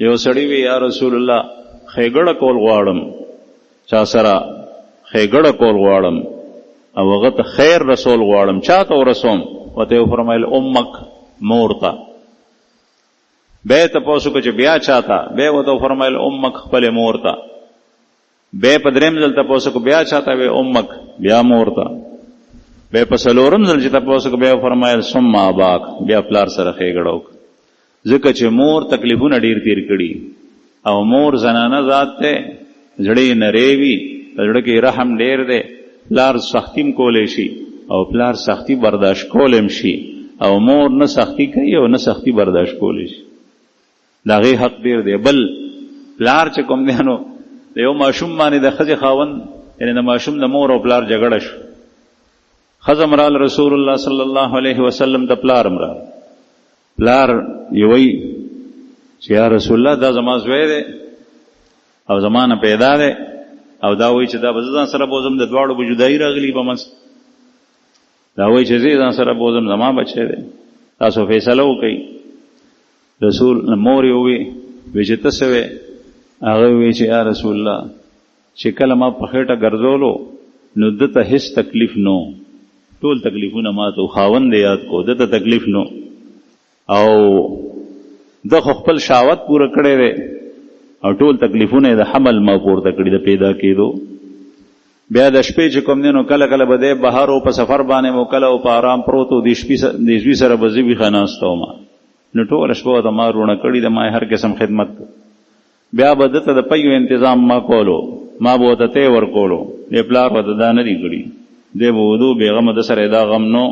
یو سړی وی یا رسول الله خېګړه کول غواړم، چا سره خېګړه کول غواړم او هغه ته خیر رسول غواړم، چا ته ورسوم؟ وته فرمایل امک، مور ته. بیا تپوسو که چې بیا چاته؟ بیا وته فرمایل امک، خپل مور ته. بیا په دریم ځل تپوسو که بیا چاته؟ وی امک، بیا مور ته. بیا په څلورم ځل چې تپوسو که بیا فرمایل ثم اباک، بیا پلار سره خېګړه وکړه. ځکه چې مور تکلیفونه ډیر تیر کړي او مور زنانه ذات ته زړې نری وي، زړه کې رحم ډیر دی. پلار سختیم کولی شي او پلار سختی برداشت کولم شي او مور نه سختی کوي او نه سختی برداشت کولی شي. د هغې حق ډیر دی. بل پلار چې کوم دی نو د یو ماشوم باندې د ښځې خاوند، یعنې د ماشوم د مور او پلار جګړه شو. ښځه مرال رسول الله صلی الله علیه وسلم د پلار مرال. پلار یوی چې یا رسول الله دا زما زوی دی او زما نه پیدا دی او دا وایي چې دا به زه ځان سره بوځم، د دواړو به جدایي راغلي په منځ. دا وایي چې زه ځان سره بوځم، زما بچی دی، تاسو فیصله وکئ. رسول مور یې ووی چې ته څه وې؟ هغه وایي چې یا رسول الله چې کله ما په خېټه ګرځولو نو ده ته هېڅ تکلیف نو، ټول تکلیفونه ما ته خاوند یاد کو، ده ته تکلیف نو او ده خو خپل شهوت پوره کړی دی او ټول تکلیفونه د حمل ما پورته کړي، د پیدا کېدو. بیا د شپې چې کوم دی نو کله کله به دی بهر او په سفر باندې مو کله او په آرام پروت و، د شپې سره به زه ویښه ناسته وم نو ټوله شپه ورته ما رونه کړي ده، ما هر قسم خدمت کړ. بیا به ده ته د پیو انتظام ما کولو، ما به ورته تی ورکولو. دی پلار ورته دا نه دي کړي، دی به ودو بېغمه ده سره دا غم نو.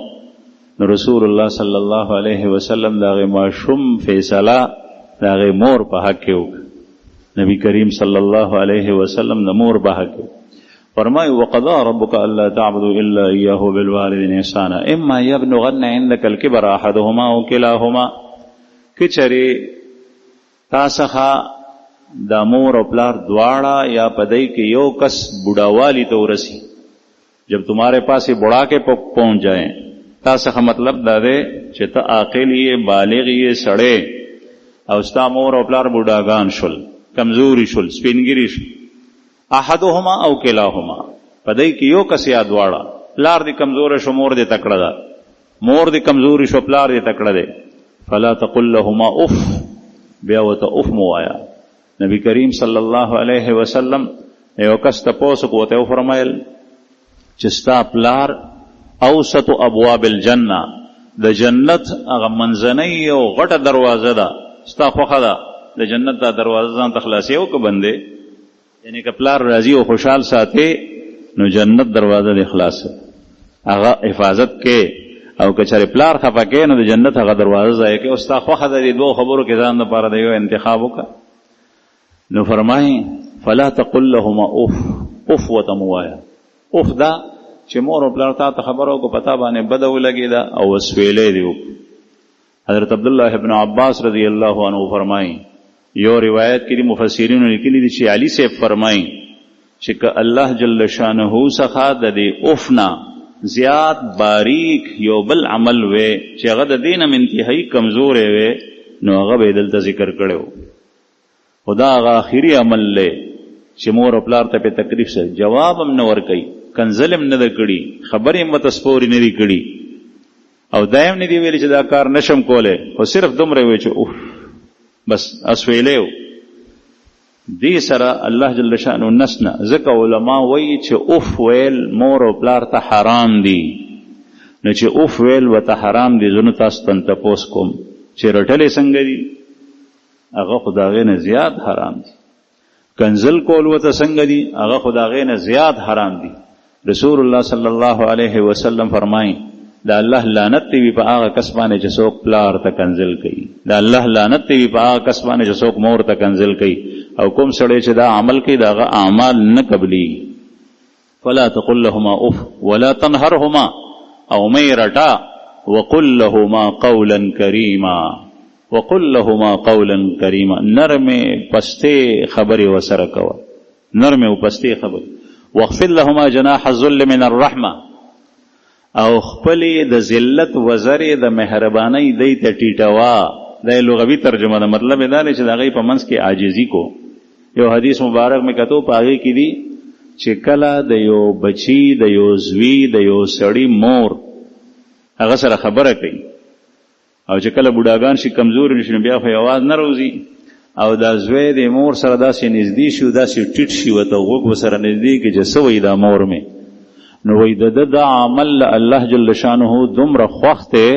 نو رسول الله صلی الله علیه وسلم د هغې ماشوم فیصله د هغې مور په حق کې وکړه. نبی کریم صلی الله علیه وسلم د مور په حق کې فرمایي وقضا ربک الا تعبدوا الا ایاه بالوالدین احسانا اما یبلغن عندک الکبر احدهما او کلاهما. که چرې تا څخه د مور او پلار دواړه یا پدی کې یو کس بوډاوالی ته ورسی، جب تمہارے پاس یہ بڑھاپے پہنچ جائیں، تا څخه مطلب دا دی چې ته عاقل یې، بالغ یې، سړی او ستا مور او پلار بوډاګان شول، کمزوري شول، سپینګیري شول. احدهما او کلاهما، پدی کې یو کس یا دواړه، پلار دې کمزوری شو، مور دې تکړه ده، مور دې کمزوري شو، پلار دې تکړه دی. فلا تقل لهما اف، بیا ورته اف مو وایه. نبی کریم صلی الله علیه وسلم یو کس تپوس کو ورته وفرمایل چې ستا پلار اوسط ابواب الجنه، د جنت هغه منځنۍ یو غټه دروازه ده، ستا خوښه ده د جنت دا دروازه ځان ته خلاصې او که بندې، یعنی که پلار راضي او خوشحال ساتې نو جنت دروازه دې خلاصه، هغه حفاظت کې. او که چېرې پلار خفه کې نو د جنت هغه دروازه ځای کې. او ستا خوښه ده دې دوو خبرو کې ځان دپاره د یو انتخاب وکړه. نو فرمایي فلا تقل لهما اف، اف ورته مو وایه. اف دا چې مور او پلار تا ته خبره وکړه، په تا باندې بده ولګېده او وسویلی دې وکړو. حضرت عبدالله ابن عباس رضی الله عنه فرمایي، یو روایت کې مفسرینو لیکلي دي چې علي صاحب فرمایي چې که الله جل شانه څخه د دې اف نه زیات باریک یو بل عمل وی چې هغه د دې نه انتهایي کمزوری وی نو هغه به یې دلته ذکر کړی و. خو دا هغه آخري عمل دی چې مور او پلار ته پې تکلیف سره جواب هم نه ورکوي، کنزل هم نه ده کړي، خبرې هم ورته سپورې نه دي کړي او دا هم نه دي ویلي چې دا کار نشم کولی، خو صرف دومره وی چې اوف بس اسویلی و. دې سره الله جل شانو نسنه ځکه علما وایي چې اوف ویل مور او پلار ته حرام دي. نو چې اوف ویل ورته حرام دي، زه نو تاسو ته تپوس کوم چې رټلې څنګه دي؟ هغه خو د هغې نه زیات حرام دي. کنزل کول ورته څنګه دي؟ هغه خو د هغې نه زیات حرام دي. رسول الله صلی الله علیه وسلم فرمایي د الله لعنت دی وي په هغه کس باندې چې څوک پلار ته کنزل کوي، د الله لعنت دی وي په هغه کس باندې چې څوک مور ته کنزل کوي. او کوم سړی چې دا عمل کوي د هغه اعمال نه قبلي. فلا تقل لهما اف ولا تنهرهما، او مې رټا، وقل لهما قولا کریما، وقل لهما قولا کریما، نرمې پستې خبرې وسره کوه، نرمې او پستې خبرې. واخفض لهما جناح الذل من الرحمه، او خپلې د ذلت وزرې د مهربانۍ دی ته ټیټوا، دا لغوي ترجمه ده، مطلب دا دی چې د هغې په منځ کې عاجزي کو. یو حدیث مبارک مې کتو په هغې کې دي چې کله د یو بچی د یو زوی د یو سړي مور هغه سره خبره کوي او چې کله بوډاګان شي کمزوري شي نو بیا خو یې اواز نه روځي او دا زوی د مور سره داسې نږدې شي او داسې ټیټ شي ورته غوږ ورسره نږدې کړي چې څه وایي دا مور مې، نو وایي د ده دا عمل له الله جل شانه دومره خوښ دی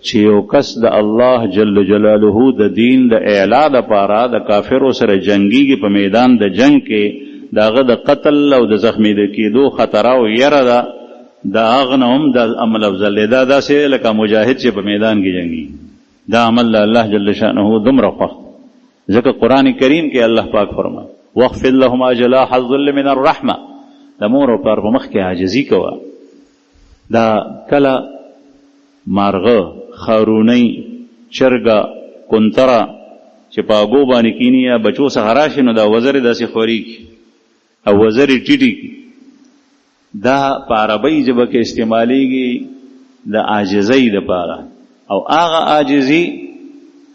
چې یو کس د الله جل جلاله د دین د اعلا دپاره د کافرو سره جنګیږي په میدان د جنگ کې د هغه د قتل او د زخمی د کېدو خطر او یره ده د هغه نه هم د عمل افضل دی. دا داسې لکه مجاهد چې په میدان کې جنګي، دا عمل له الله جل شانه دومره خوښ. ځکه قرآن کریم کې الله پاک فرمایي واخفض لهما جناح الذل من الرحمه، د مور او پلار په مخ کې عاجزي کوه. دا کله مارغه، خارونی، چرګه، کنتره چې په اګو باندې کینی یا بچو څخه راشي نو دا وزرې داسې خوري او وزرې ټیټي کی، دا په عربی ژبه کې استعمالیږي د عاجزۍ دپاره، او هغه عاجزي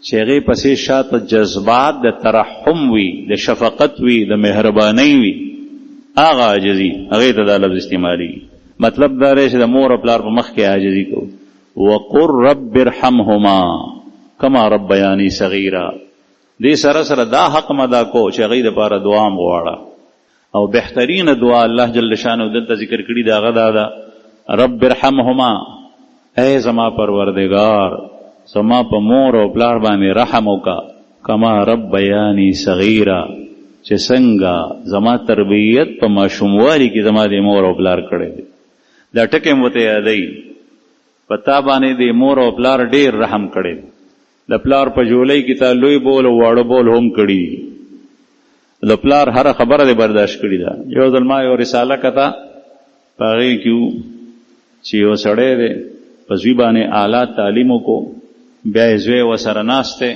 چې هغې پسې شاته جذبات د ترحم وي، د شفقت وي، د مهربانۍ وي، هغه عاجزي هغې ته دا لفظ استعمالیږي. مطلب دا دی چې د مور او پلار په مخ کې عاجزي کوو. وقل رب ارحمهما کما ربیانی صغیرا، دې سره سره دا حق مدا کو چې هغې دپاره دعا هم غواړه، او بهترینه دعا الله جل شانه دلته ذکر کړي دا هغه دا ده رب ارحمهما، اے زما پروردگار زما په مور او پلار باندې رحم وکا، کما ربیانی صغیرا، چې څنګه زما تربیت په ماشوموالي کې زما د مور او پلار کړی دی. دا ټکې م ورته یادوي په تا باندې د مور او پلار ډېر رحم کړی دی. د پلار په جولۍ کې تا لوی بول او واړه بول هم کړي، د پلار هره خبره دې برداشت کړې ده. یو ځل ما یو رساله کته په هغې کې چې یو سړی دی په زوی باندې اعلی تعلیم وکړو، بیا یې زوی ورسره ناست دی،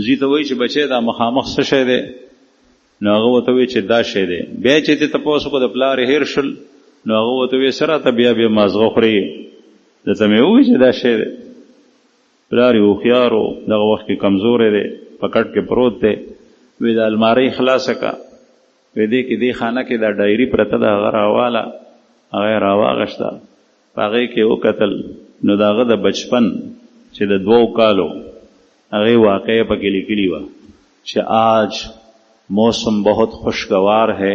زوی ته وایي چې بچی دا مخامخ څه شی دی؟ نو هغه ورته وایي چې دا شی دی. بیا چې دې تپوس وکړو د پلار یې هېر شول، نو هغه ورته وایي څه راته بیا مازغه خورې؟ درته مې ووایي چې دا شی دی. پلار یې هوښیار و، دغه وخت کې کمزوری دی، په کټ کې پروت دی. وی د المارۍ خلاصه که، وی دې کې دې خانه کې دا ډایري پرته ده هغه راواله، هغه یې راواغشته، په هغې کې وکتل نو د هغه د بچپن چې د 2 کالو هغې واقعه پکې لیکلي وه چې آج موسم بہت خوشگوار ہے،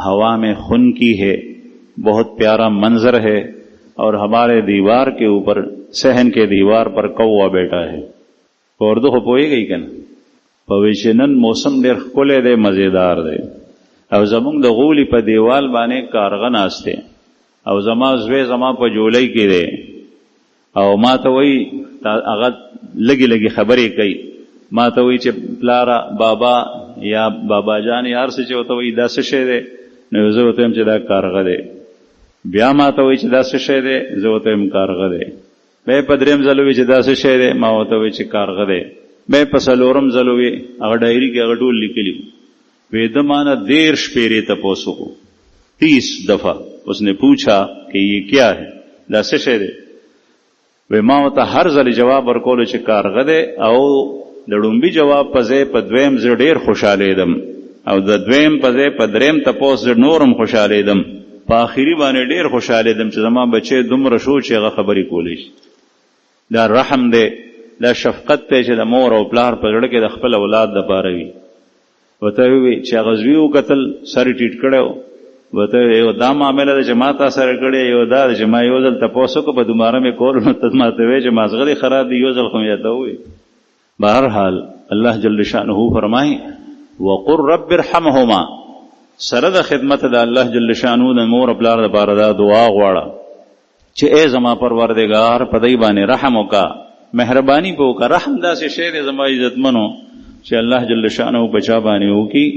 ہوا میں خنکی ہے، بہت پیارا منظر ہے، اور ہمارے دیوار کے اوپر صحن کے دیوار پر کوا بیٹا ہے. په اردو خو پوهېږئ که نه؟ په وایي چې نن موسم ډېر ښکلی دی، مزېدار دی، او زمونږ د غولي په دیوال باندې کارغه ناست دی، او زما زوی زما په جولۍ کې دی، او ما ته وایي هغه لږې لږې خبرې کوي، ما ته وایي چې پلاره بابا یا بابا جان یا هر څه چې ورته وایي دا څه شی دی؟ نو زه ورته وایم چې دا کارغه دی. بیا ما ته وایي چې دا څه شی دی؟ زه ورته وایم کارغه دی. بیا په 3م ځل وایي چې دا څه شی دی؟ ما ورته وایي چې کارغه دی. بیا په 4م ځل وایي، هغه ډایري کې هغه ټول لیکلي وی ده مانا 13 پیرے تپوس کو 30 دفعہ اس نے پوچھا کہ یہ کیا ہے، دا څه شی دی؟ وی ما ورته هر ځل جواب ورکولو چې کارغه دی، او د ډومبي جواب په ځای په 2م زه ډېر خوشحالېدم، او د 2م په ځای په 3م تپوس زه نورم خوشحالېدم، په آخري باندې ډېر خوشحالېدم چې زما بچی دومره شو چې هغه خبرې کولی شي. دا رحم دی، دا شفقت دی چې د مور او پلار په زړه کې د خپل اولاد دپاره وي. ورته وی چې هغه زوی وکتل سر یې ټیټ کړی و، ورته یو دا معامله ده چې ما تا سره کړې، یو دا ده چې ما یو ځل تپوس وکړو په دوماره مې کول، نو ته ما ته وایې چې مازغه دې خراب دی، یو ځل خو مې درته ووایي. بهرحال الله جل شانه فرمایي وقل رب ارحمهما، سره د خدمت د الله جل شانه د مور او پلار دپاره دا دعا غواړه چې ای زما پروردګار په دوی باندې رحم وکړه، مهرباني پې وکړه. رحم داسې شی دی زما عزتمنو چې الله جل شانه په چا باندې وکړي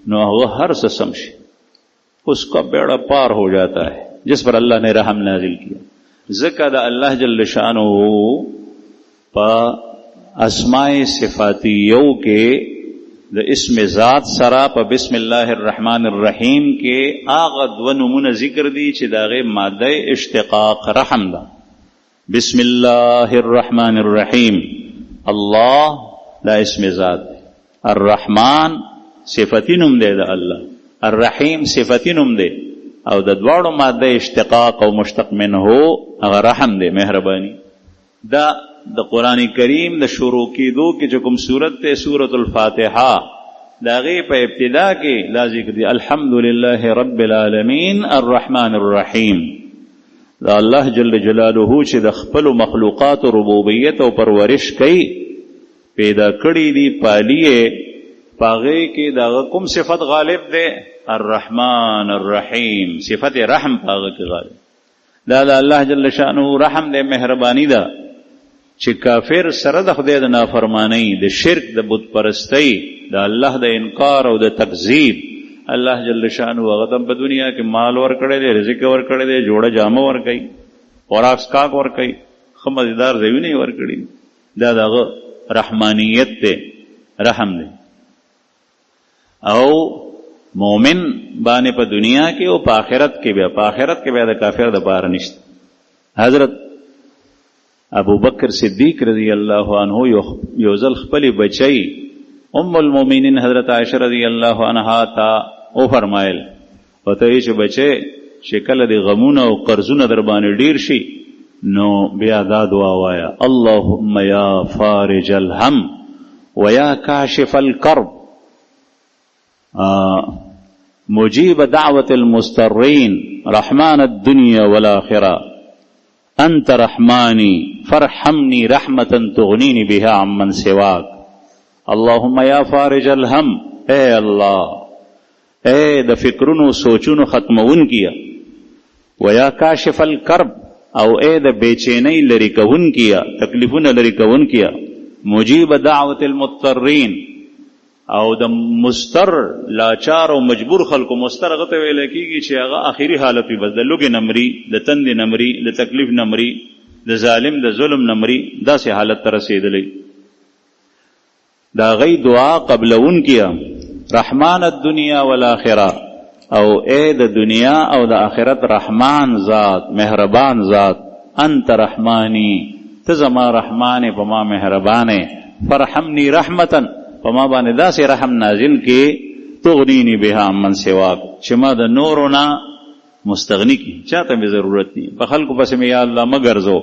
نو هغه هر څه سم شي، اس کا بیڑا پار ہو جاتا ہے جس پر اللہ نے رحم نازل کیا. ذکر دا اللہ جل شانہ پا اسماء صفاتیو کے دا اسم ذات سرا پا بسم اللہ الرحمن الرحیم کے آغا دو نمون ذکر دی چی دا غی مادہ اشتقاق رحم دا. بسم اللہ الرحمن الرحیم الله دا اسم ذات دی، الرحمن صفتی نوم دی د الله، الرحیم صفتی نوم دی، او د دواړو ماده اشتقاق او مشتق منه هغه رحم دی، مهربانی. دا د قرآن کریم د شروع کېدو کې چې کوم سورت ته سورت الفاتحه د هغې په ابتدا کې دا ذکر دی الحمدلله رب العالمین الرحمن الرحیم. دا الله جل جلاله چې د خپلو مخلوقاتو ربوبیت او پرورش کوي، پیدا کړي دي، پالي یې، په هغې کې د هغه کوم صفت غالب دی؟ الرحمن الرحیم، صفت رحم په هغه کې غالب. دا د الله جل شانه رحم دی، مهربانی ده. چې کافر سره د خدای د نافرمانی، د شرک، د بت پرستی، د الله د انکار او د تکذیب، الله جل شانه هغه ته په دنیا کې مال ورکړی دی، رزق ورکړی دی، جوړه جامه ورکوي، خوراک څښاک ورکوي، ښه مزیدار ځایونه یې ورکړي. دا دغه رحمانیت دی، رحم دی. او مومن باندې په دنیا کې او په آخرت کې بیا، په آخرت کې بیا د کافر د پاره نشته. حضرت ابو بکر صدیق رضی الله عنه یو ځل خپل بچی ام المؤمنین حضرت عائشہ رضی الله عنها تا او فرمایل، وته چې بچی چې کله د غمونه او قرضونه در باندې ډیر شي نو بیا دا دعا وایا، اللهم یا فارج الهم ویا کاشف الکرب مجیب دعوت المضطرین رحمان الدنیا والآخرہ انت رحمانی فرحمنی رحمتا تغنینی بها عمن سواک. اللهم یا فارج الهم، اے اللہ، اے د فکرونو سوچونو ختمون کیا، ویا کاشف الکرب، او اے د بیچینی لری کون کیا، تکلیفون لری کون کیا، مجیب دعوت المضطرین، او د مستر لاچار او مجبور خلکو، مستر هغه ته ویل کېږي چې هغه آخري حالت وي، بس د لوږې نه مري، د تندې نه مري، د تکلیف نه مري، د ظالم د ظلم نه مري، داسې حالت ته رسېدلی. د هغوی دعا قبلون کیا، رحمان الدنیا والآخرہ، او اے د دنیا او د آخرت رحمان ذات، مهربان ذات، انت رحمانی، ته زما رحمان په ما مهربانه، فرحمنی رحمتا، په ما باندې داسې رحم نازل کې، تغنینی بها عمن سواک، چې ما د نورو نه مستغنی کی، چاته مې ضرورت دی، په خلکو پسې مې یا الله مه ګرځو،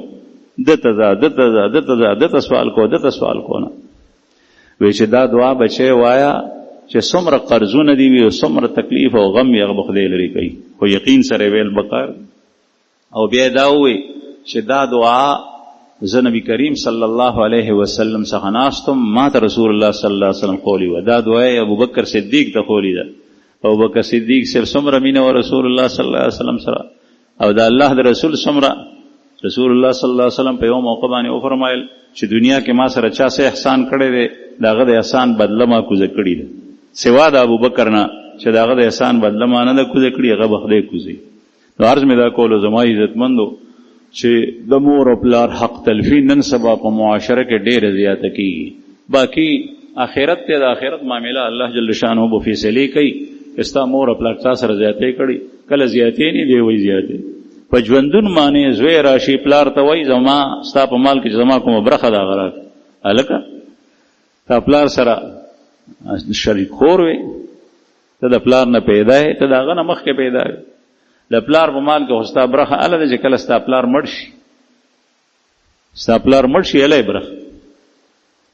دته ځه دته ځه دته ځه دته سوال کو دته سوال کو نه. وی چې دا دعا بچی وایا چې څومره قرضونه دي وي او څومره تکلیف او غم یې هغه خدای لرې کوي، خو یقین سره ویل بقار. او بیا دا ووی چې دا دعا زه نبی کریم صلی الله علیه وسلم څخه ناستم، ما ته رسول الله صلی الله علیه وسلم قولی و، دا دعا یې ابوبکر صدیق ته قولی ده. ابوبکر صدیق صرف څومره مینه و رسول الله صلی الله علیه وسلم سره، او د الله د رسول څومره. رسول الله صلی الله علیه وسلم په یو موقع باندې وفرمایل چې دنیا کې ما سره چا څه احسان کړی دی، د هغه د احسان بدله ما کوزه کړې ده، سوا د ابوبکر نه چې د هغه د احسان بدله ما نه ده کوزه کړې، هغه به خدای کوزي. نو عرض مې دا کولو زما عزتمندو چې د مور او پلار حق تلفي نن سبا په معاشره کې ډېره زیاته کېږي. باقي آخرت ته د آخرت معامله الله جل شانه به فیصلې کوي، ستا مور او پلار تا سره زیاتې کړي، کله زیاتې نه دی وایي زیاتې. په ژوندون باندې زوی راشي پلار ته وایي زما ستا په مال کې زما کومه برخه ده هغه راکړه. هلکه تا پلار سره شریک خور وې، ته د پلار نه پیدا یې، ته د هغه نه مخکې پیدا یې. د پلار په مال کې خو ستا برخه هله ده چې کله ستا پلار مړ شي، ستا پلار مړ شي هله یې برخه.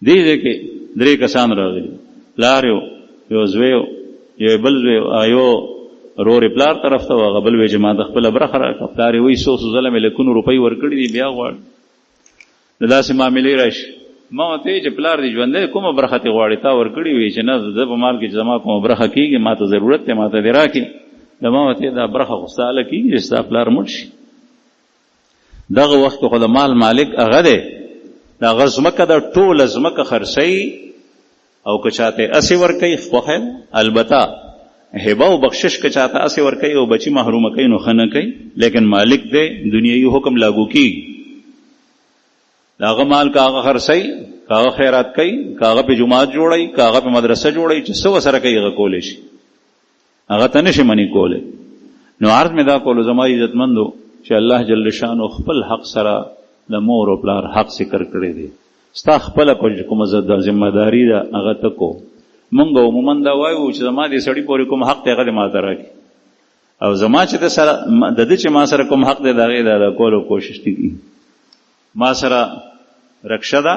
دې ځای کې درې کسان راغلي، پلار یو زوی یو بل زوی، یو رور پلار طرف ته، هغه بل وی چې ما د خپله برخه راکړه. پلار یې وایي څو ځله مې لکونو روپۍ ورکړي دي، بیا غواړي. د داسې معاملې راشي. ما ورته وایي چې پلار دې ژوندی کومه برخه ترې غواړي، تا ورکړي وي چې نه زه په مال کې چې زما کومه برخه کېږي ما ته ضرورت دی ما ته دې راکړي. د ما ورته دا برخه خو ستا هله کېږي چې ستا پلار مړ شي. دغه وخت خو د مال مالک هغه دی، د هغه ځمکه ده، ټوله ځمکه خرڅوي او که چاته اسې ورکوي خوښه ده. البته هبه او بخشش که چاته اسې ورکوي او بچي محرومه کوي نو ښه نه کوي، لیکن مالک دی، دنیایي حکم لاګو کېږي. د هغه مال که هغه خرڅوي، که هغه خیرات کوي، که هغه په جومات جوړوي، که هغه په مدرسه جوړوي، چې څه ورسره کوي هغه کولی شي، هغه ته نشي منې کولی. نو عرض مې دا کولو زما عزتمندو چې الله جل شانو خپل حق سره د مور او پلار حق ذکر کړی دی. ستا خپله کومه ذمهداري ده هغه ته کو. مونږ عموما دا وایو چې زما دې سړي پورې کوم حق دی هغه دې ما ته راکړي، او زما چې د سره د دې چې ما سره کوم حق دی د هغې د کولو کوشش دې کړي. ما سره رکشه ده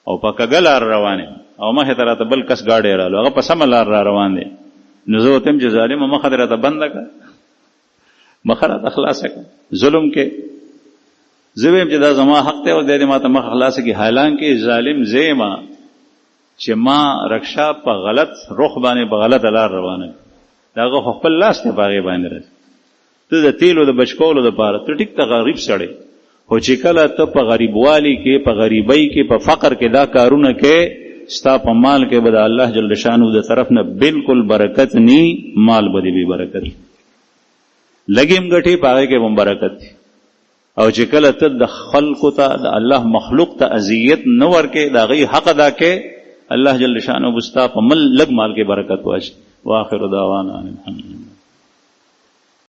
او په کږه لار روان یم او مخې ته راته بل کس ګاډی رالو، هغه په سمه لار را روان دی، نو زه ورته یم چې ظالمه مخه دې راته بنده کړه، مخه راته خلاصه کړه. ظلم کې زه ویم چې دا زما حق دی او دی دې ما ته مخه خلاصه کړي، حالانکې ظالم زه یم چې ما رکشه په غلط رخ باندې په غلطه لار روانه کړه، د هغه خو خپل لاس دی په هغې باندې راځي. ته د تیلو د بچ کولو دپاره ته ټیک ته غریب سړی، خو چې کله ته په غریبوالي کې په غریبۍ کې په فقر کې دا کارونه کې، ستا په مال کې به د الله جل شانو د طرف نه بالکل برکت نی، مال به دې بې برکت، لګیم ګټې په هغې کې به برکت دی. او چې کله ته د خلقو ته د الله مخلوق ته اذیت نه ورکې، د هغې حق ادا کې، الله جل شانو به ستا په لږ مال کې برکت واچي. واخر دعوانا الحمد